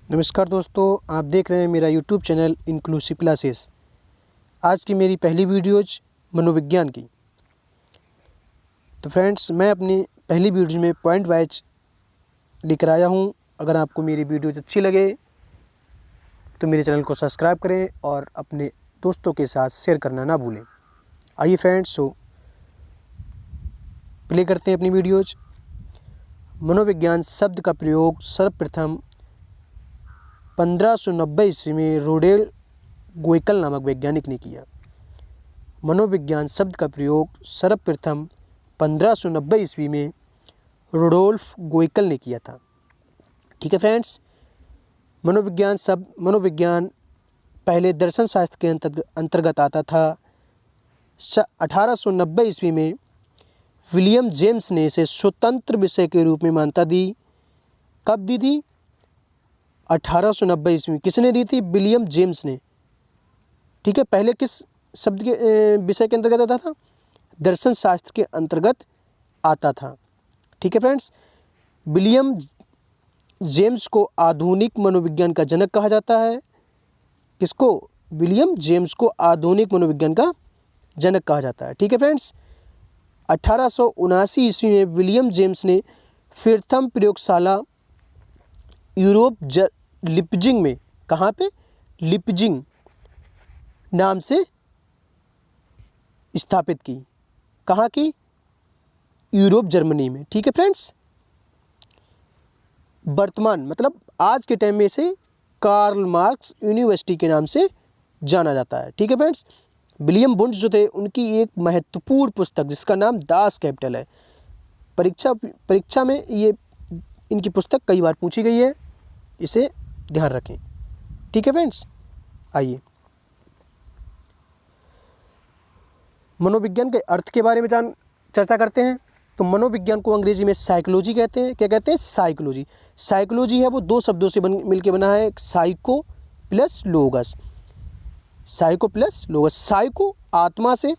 नमस्कार दोस्तों, आप देख रहे हैं मेरा यूट्यूब चैनल इंक्लूसिव क्लासेस। आज की मेरी पहली वीडियोज मनोविज्ञान की। तो फ्रेंड्स, मैं अपनी पहली वीडियो में पॉइंट वाइज लेकर आया हूं। अगर आपको मेरी वीडियोज अच्छी लगे तो मेरे चैनल को सब्सक्राइब करें और अपने दोस्तों के साथ शेयर करना ना भूलें। आइए फ्रेंड्स, प्ले करते हैं अपनी वीडियोज। मनोविज्ञान शब्द का प्रयोग सर्वप्रथम 1590 ईस्वी में रोडेल गोइकल नामक वैज्ञानिक ने किया। मनोविज्ञान शब्द का प्रयोग सर्वप्रथम 1590 ईस्वी में रोडोल्फ गोइकल ने किया था। ठीक है फ्रेंड्स, मनोविज्ञान पहले दर्शन शास्त्र के अंतर्गत आता था। 1890 ईस्वी में विलियम जेम्स ने इसे स्वतंत्र विषय के रूप में मान्यता दी। कब दी थी? 1890 ईस्वी में। किसने दी थी? विलियम जेम्स ने। ठीक है, पहले किस शब्द के विषय के अंतर्गत आता था? दर्शन शास्त्र के अंतर्गत आता था। ठीक है फ्रेंड्स, विलियम जेम्स को आधुनिक मनोविज्ञान का जनक कहा जाता है। किसको? विलियम जेम्स को आधुनिक मनोविज्ञान का जनक कहा जाता है। ठीक है फ्रेंड्स, 1879 ईस्वी में विलियम जेम्स ने प्रथम प्रयोगशाला यूरोप लिपजिंग में, कहाँ पे? लिपजिंग नाम से स्थापित की। कहाँ की? यूरोप, जर्मनी में। ठीक है फ्रेंड्स, वर्तमान मतलब आज के टाइम में इसे कार्ल मार्क्स यूनिवर्सिटी के नाम से जाना जाता है। ठीक है फ्रेंड्स, विलियम वुंश जो थे, उनकी एक महत्वपूर्ण पुस्तक जिसका नाम दास कैपिटल है। परीक्षा में ये इनकी पुस्तक कई बार पूछी गई है, इसे ध्यान रखें। ठीक है फ्रेंड्स, आइए मनोविज्ञान के अर्थ के बारे में चर्चा करते हैं। तो मनोविज्ञान को अंग्रेजी में साइकोलॉजी कहते हैं। क्या कहते हैं? साइकोलॉजी। साइकोलॉजी है वो दो शब्दों से मिलकर बना है, psycho plus लोगस। Psycho plus लोगस। Psycho आत्मा से,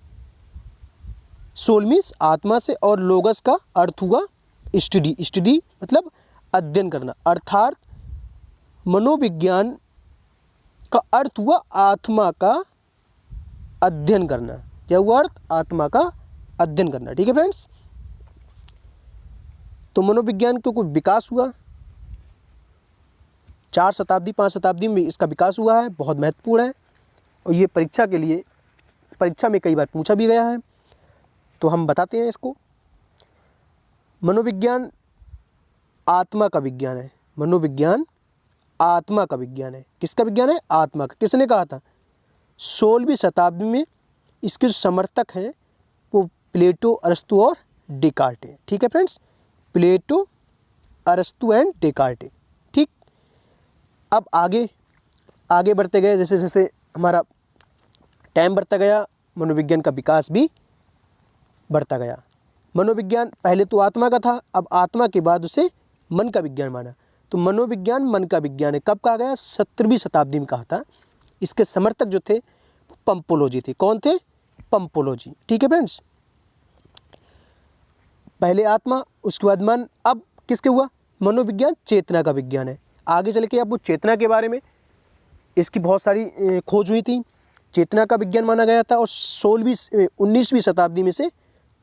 सोल मीन्स आत्मा से, और लोगस का अर्थ हुआ स्टडी। स्टडी मतलब अध्ययन करना, अर्थात मनोविज्ञान का अर्थ हुआ आत्मा का अध्ययन करना। क्या हुआ अर्थ? आत्मा का अध्ययन करना। ठीक है फ्रेंड्स, तो मनोविज्ञान का कोई विकास हुआ 4 शताब्दी 5 शताब्दी में इसका विकास हुआ है, बहुत महत्वपूर्ण है। और ये परीक्षा में कई बार पूछा भी गया है, तो हम बताते हैं इसको। मनोविज्ञान आत्मा का विज्ञान है। मनोविज्ञान आत्मा का विज्ञान है। किसका विज्ञान है? आत्मा का। किसने कहा था? 16वीं शताब्दी में इसके जो समर्थक हैं वो प्लेटो, अरस्तु और डेकार्ट है। ठीक है फ्रेंड्स, प्लेटो, अरस्तु एंड डेकार्ट है। ठीक, अब आगे बढ़ते गए, जैसे जैसे हमारा टाइम बढ़ता गया, मनोविज्ञान का विकास भी बढ़ता गया। मनोविज्ञान पहले तो आत्मा का था, अब आत्मा के बाद उसे मन का विज्ञान माना। तो मनोविज्ञान मन का विज्ञान है। कब कहा गया? 17वीं शताब्दी में कहा था। इसके समर्थक जो थे पंपोलॉजी थे। कौन थे? पंपोलॉजी। ठीक है फ्रेंड्स, पहले आत्मा, उसके बाद मन, अब किसके हुआ? मनोविज्ञान चेतना का विज्ञान है। आगे चल के अब वो चेतना के बारे में इसकी बहुत सारी खोज हुई थी, चेतना का विज्ञान माना गया था, और 19वीं शताब्दी में से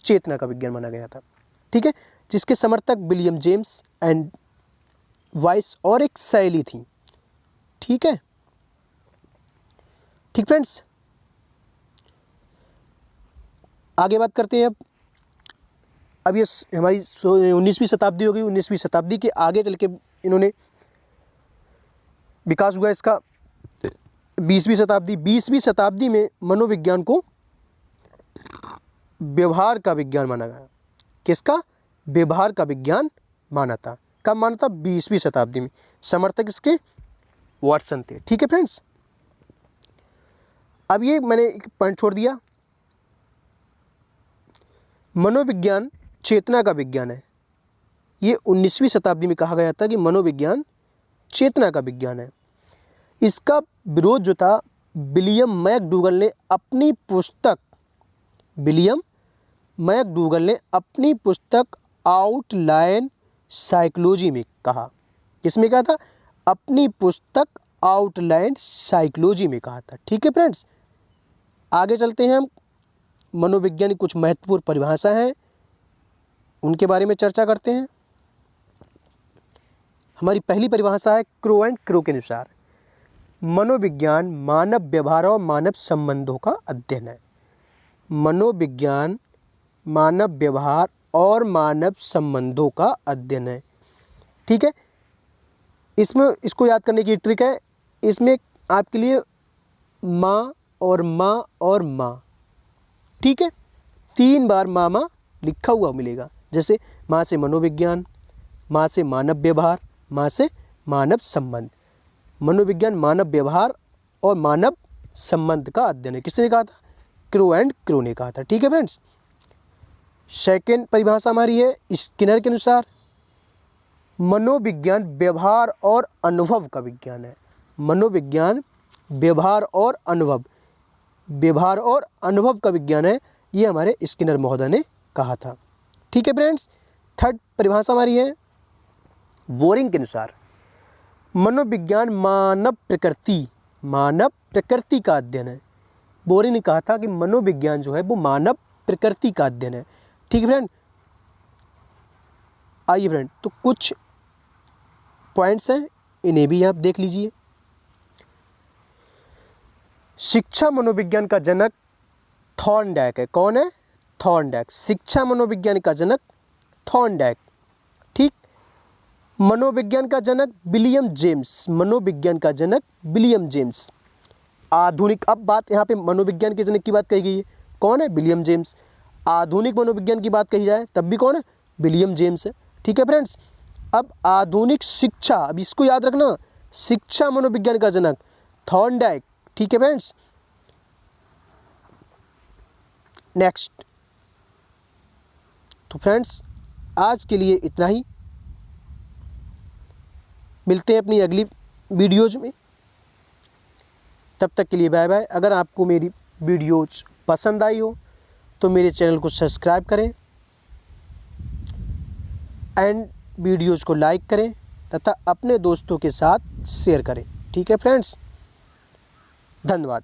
चेतना का विज्ञान माना गया था। ठीक है, जिसके समर्थक विलियम जेम्स एंड वाइस और एक शैली थी। ठीक है, ठीक फ्रेंड्स, आगे बात करते हैं। अब ये हमारी 19वीं शताब्दी हो गई। 19वीं शताब्दी के आगे चल के इन्होंने विकास हुआ इसका 20वीं शताब्दी। 20वीं शताब्दी में मनोविज्ञान को व्यवहार का विज्ञान माना गया। किसका? व्यवहार का विज्ञान माना था। कब माना था? 20वीं शताब्दी में। समर्थक इसके वाटसन थे। ठीक है फ्रेंड्स, अब ये मैंने एक पॉइंट छोड़ दिया, मनोविज्ञान चेतना का विज्ञान है। ये 19वीं शताब्दी में कहा गया था कि मनोविज्ञान चेतना का विज्ञान है। इसका विरोध जो था, विलियम मैकडूगल ने अपनी पुस्तक आउटलाइन साइकोलॉजी में कहा। किसमें कहा था? अपनी पुस्तक आउटलाइन साइकोलॉजी में कहा था। ठीक है फ्रेंड्स, आगे चलते हैं हम। मनोविज्ञान की कुछ महत्वपूर्ण परिभाषा हैं, उनके बारे में चर्चा करते हैं। हमारी पहली परिभाषा है क्रो एंड क्रो के अनुसार, मनोविज्ञान मानव व्यवहार और मानव संबंधों का अध्ययन है। मनोविज्ञान मानव व्यवहार और मानव संबंधों का अध्ययन है। ठीक है, इसमें इसको याद करने की ट्रिक है, इसमें आपके लिए माँ और माँ और माँ, ठीक है, 3 बार माँ लिखा हुआ मिलेगा। जैसे माँ से मनोविज्ञान, माँ से मानव व्यवहार, माँ से मानव संबंध। मनोविज्ञान मानव व्यवहार और मानव संबंध का अध्ययन है। किसने कहा था? क्रो एंड क्रो ने कहा था। ठीक है फ्रेंड्स, सेकेंड परिभाषा हमारी है स्किनर के अनुसार, मनोविज्ञान व्यवहार और अनुभव का विज्ञान है। मनोविज्ञान व्यवहार और अनुभव, व्यवहार और अनुभव का विज्ञान है, ये हमारे स्किनर महोदय ने कहा था। ठीक है फ्रेंड्स, थर्ड परिभाषा हमारी है बोरिंग के अनुसार, मनोविज्ञान मानव प्रकृति का अध्ययन है। बोरिंग ने कहा था कि मनोविज्ञान जो है वो मानव प्रकृति का अध्ययन है। ठीक है फ्रेंड, आइए फ्रेंड, तो कुछ पॉइंट्स हैं, इन्हें भी आप देख लीजिए। शिक्षा मनोविज्ञान का जनक थॉर्नडाइक है। कौन है? थॉर्नडाइक। शिक्षा मनोविज्ञान का जनक थॉर्नडाइक। ठीक, मनोविज्ञान का जनक विलियम जेम्स। मनोविज्ञान का जनक विलियम जेम्स। आधुनिक, अब बात यहाँ पे मनोविज्ञान के जनक की बात कही गई है, कौन है? William James. आधुनिक मनोविज्ञान की बात कही जाए तब भी कौन है? विलियम जेम्स है। ठीक है फ्रेंड्स, अब आधुनिक शिक्षा, अब इसको याद रखना, शिक्षा मनोविज्ञान का जनक थॉर्नडाइक। ठीक है फ्रेंड्स, नेक्स्ट। तो फ्रेंड्स, आज के लिए इतना ही, मिलते हैं अपनी अगली वीडियोज में। तब तक के लिए बाय बाय। अगर आपको मेरी वीडियोज पसंद आई हो तो मेरे चैनल को सब्सक्राइब करें एंड वीडियोज को लाइक करें तथा अपने दोस्तों के साथ शेयर करें। ठीक है फ्रेंड्स, धन्यवाद।